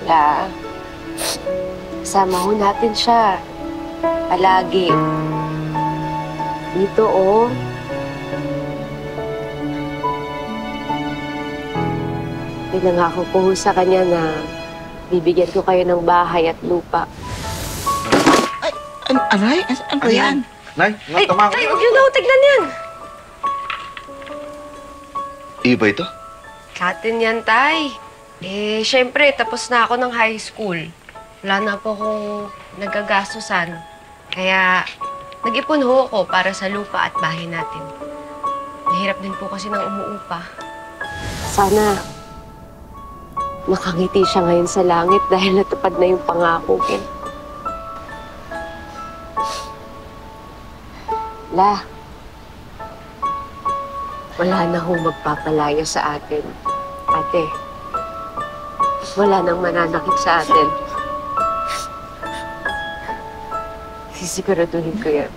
La, kasama ho natin siya. Palagi. Dito, oh. Pinangako ko ho sa kanya na bibigyan ko kayo ng bahay at lupa. Ay, aray? Ano ba yan? Nay, tama Ay, huwag yun daw. Tignan yan. Iyo ba ito? Atin yan, Tay. Eh, syempre, tapos na ako ng high school. Wala na po akong nagagastusan. Kaya, nag-ipon ho ako para sa lupa at bahay natin. Mahirap din po kasi ng umuupa. Sana, nakangiti siya ngayon sa langit dahil natupad na yung pangako ko. La, wala na hong magpapalaya sa atin. Ate, wala nang mananakit sa atin. Sisiguraduhin ko yan.